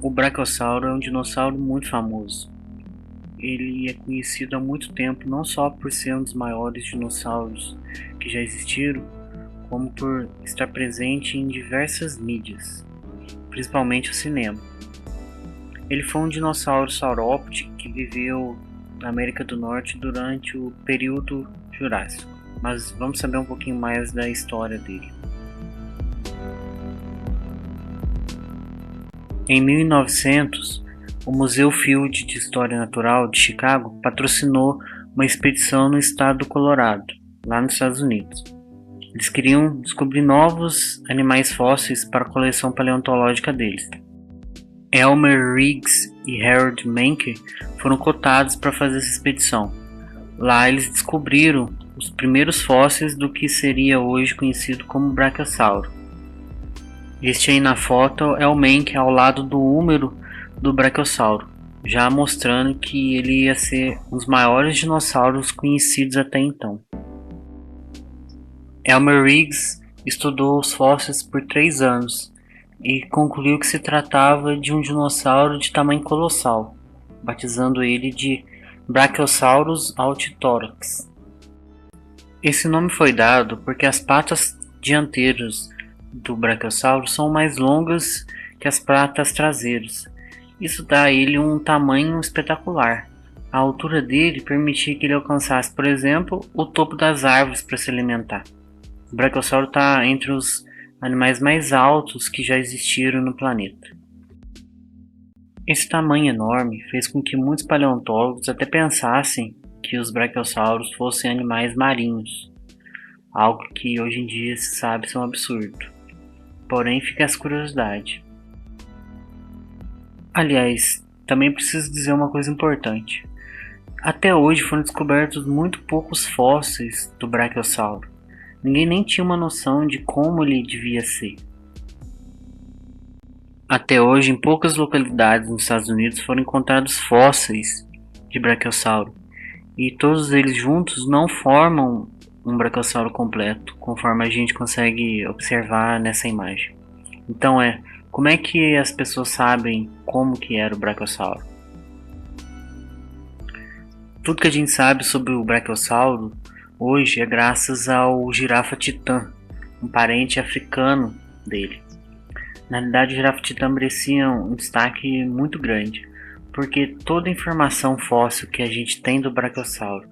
O Brachiosauro é um dinossauro muito famoso. Ele é conhecido há muito tempo não só por ser um dos maiores dinossauros que já existiram, como por estar presente em diversas mídias, principalmente o cinema. Ele foi um dinossauro saurópode que viveu na América do Norte durante o período Jurássico, mas vamos saber um pouquinho mais da história dele. Em 1900, o Museu Field de História Natural de Chicago patrocinou uma expedição no estado do Colorado, lá nos Estados Unidos. Eles queriam descobrir novos animais fósseis para a coleção paleontológica deles. Elmer Riggs e Harold Menker foram cotados para fazer essa expedição. Lá eles descobriram os primeiros fósseis do que seria hoje conhecido como Brachiosauro. Este aí na foto é o Menker ao lado do húmero do Brachiosauro, já mostrando que ele ia ser um dos maiores dinossauros conhecidos até então. Elmer Riggs estudou os fósseis por 3 anos e concluiu que se tratava de um dinossauro de tamanho colossal, batizando ele de Brachiosaurus altithorax. Esse nome foi dado porque as patas dianteiras do Brachiosauro são mais longas que as patas traseiras. Isso dá a ele um tamanho espetacular. A altura dele permitia que ele alcançasse, por exemplo, o topo das árvores para se alimentar. O Brachiosauro está entre os animais mais altos que já existiram no planeta. Esse tamanho enorme fez com que muitos paleontólogos até pensassem que os brachiosauros fossem animais marinhos, algo que hoje em dia se sabe ser um absurdo. Porém, fica essa curiosidade. Aliás, também preciso dizer uma coisa importante. Até hoje foram descobertos muito poucos fósseis do Brachiosauro. Ninguém nem tinha uma noção de como ele devia ser. Até hoje, em poucas localidades nos Estados Unidos foram encontrados fósseis de Brachiosauro, e todos eles juntos não formam um Brachiosauro completo, conforme a gente consegue observar nessa imagem. Então como é que as pessoas sabem como que era o Brachiosauro? Tudo que a gente sabe sobre o Brachiosauro hoje é graças ao girafa titã, um parente africano dele. Na realidade, o girafa titã merecia um destaque muito grande, porque toda a informação fóssil que a gente tem do Brachiosauro,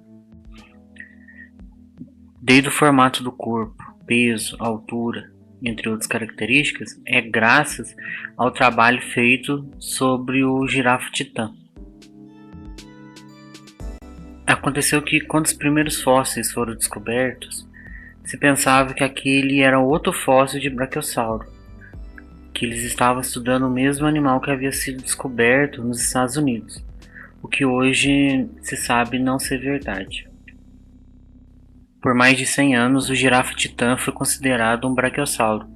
desde o formato do corpo, peso, altura, entre outras características, é graças ao trabalho feito sobre o girafa titã. Aconteceu que quando os primeiros fósseis foram descobertos, se pensava que aquele era outro fóssil de Brachiosauro, que eles estavam estudando o mesmo animal que havia sido descoberto nos Estados Unidos, o que hoje se sabe não ser verdade. Por mais de 100 anos, o girafa titã foi considerado um brachiosauro,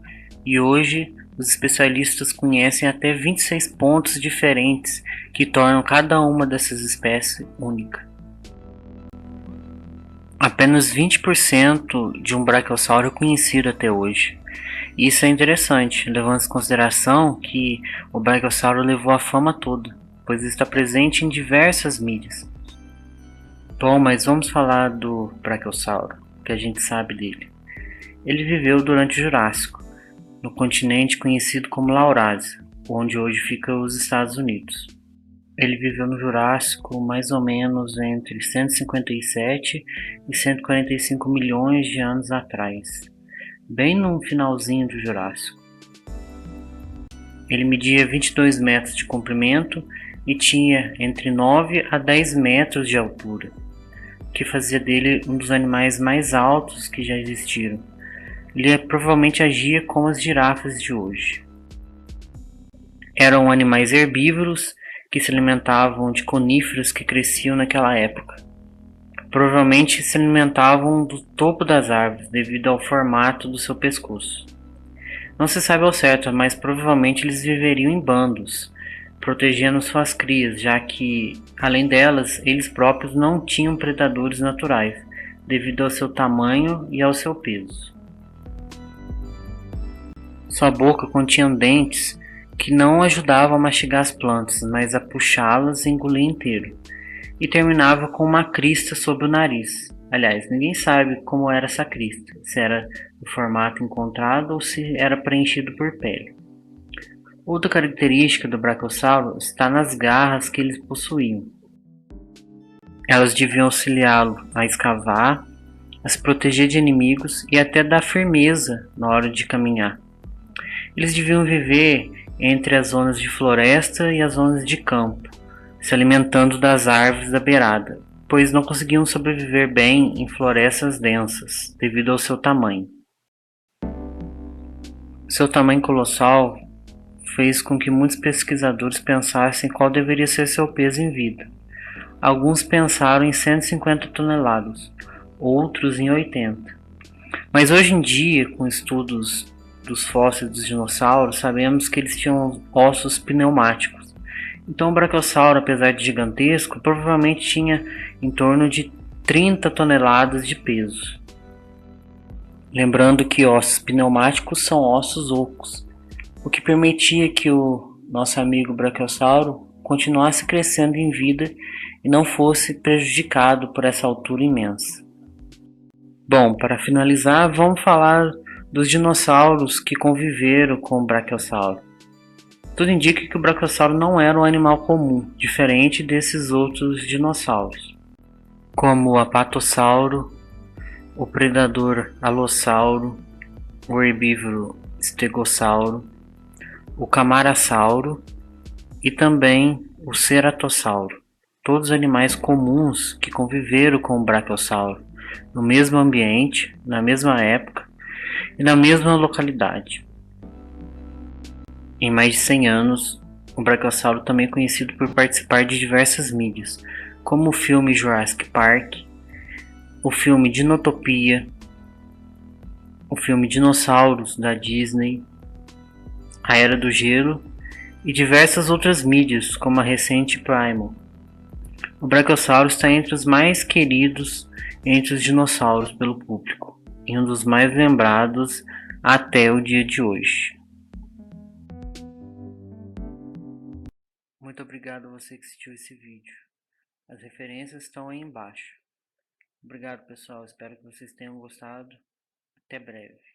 e hoje os especialistas conhecem até 26 pontos diferentes que tornam cada uma dessas espécies única. Apenas 20% de um brachiosauro é conhecido até hoje. Isso é interessante, levando em consideração que o brachiosauro levou a fama toda, pois está presente em diversas mídias. Bom, mas vamos falar do Brachiosauro, que a gente sabe dele. Ele viveu durante o Jurássico, no continente conhecido como Laurásia, onde hoje fica os Estados Unidos. Ele viveu no Jurássico mais ou menos entre 157 e 145 milhões de anos atrás, bem no finalzinho do Jurássico. Ele media 22 metros de comprimento e tinha entre 9 a 10 metros de altura, que fazia dele um dos animais mais altos que já existiram. Ele provavelmente agia como as girafas de hoje. Eram animais herbívoros que se alimentavam de coníferas que cresciam naquela época. Provavelmente se alimentavam do topo das árvores devido ao formato do seu pescoço. Não se sabe ao certo, mas provavelmente eles viveriam em bandos, protegendo suas crias, já que, além delas, eles próprios não tinham predadores naturais, devido ao seu tamanho e ao seu peso. Sua boca continha dentes que não ajudava a mastigar as plantas, mas a puxá-las e engolir inteiro, e terminava com uma crista sobre o nariz. Aliás, ninguém sabe como era essa crista, se era o formato encontrado ou se era preenchido por pele. Outra característica do brachiosauro está nas garras que eles possuíam. Elas deviam auxiliá-lo a escavar, a se proteger de inimigos e até dar firmeza na hora de caminhar. Eles deviam viver entre as zonas de floresta e as zonas de campo, se alimentando das árvores da beirada, pois não conseguiam sobreviver bem em florestas densas, devido ao seu tamanho. Seu tamanho colossal fez com que muitos pesquisadores pensassem qual deveria ser seu peso em vida. Alguns pensaram em 150 toneladas, outros em 80. Mas hoje em dia, com estudos dos fósseis dos dinossauros, sabemos que eles tinham ossos pneumáticos. Então o brachiosauro, apesar de gigantesco, provavelmente tinha em torno de 30 toneladas de peso. Lembrando que ossos pneumáticos são ossos ocos, o que permitia que o nosso amigo brachiosauro continuasse crescendo em vida e não fosse prejudicado por essa altura imensa. Bom, para finalizar, vamos falar dos dinossauros que conviveram com o brachiosauro. Tudo indica que o brachiosauro não era um animal comum, diferente desses outros dinossauros, como o apatossauro, o predador alossauro, o herbívoro estegossauro, o camarasauro e também o ceratossauro. Todos animais comuns que conviveram com o brachiosauro no mesmo ambiente, na mesma época e na mesma localidade. Em mais de 100 anos, o brachiosauro também é conhecido por participar de diversas mídias, como o filme Jurassic Park, o filme Dinotopia, o filme Dinossauros da Disney, A Era do Gelo e diversas outras mídias, como a recente Primal. O brachiosauro está entre os mais queridos entre os dinossauros pelo público e um dos mais lembrados até o dia de hoje. Muito obrigado a você que assistiu esse vídeo. As referências estão aí embaixo. Obrigado, pessoal. Espero que vocês tenham gostado. Até breve.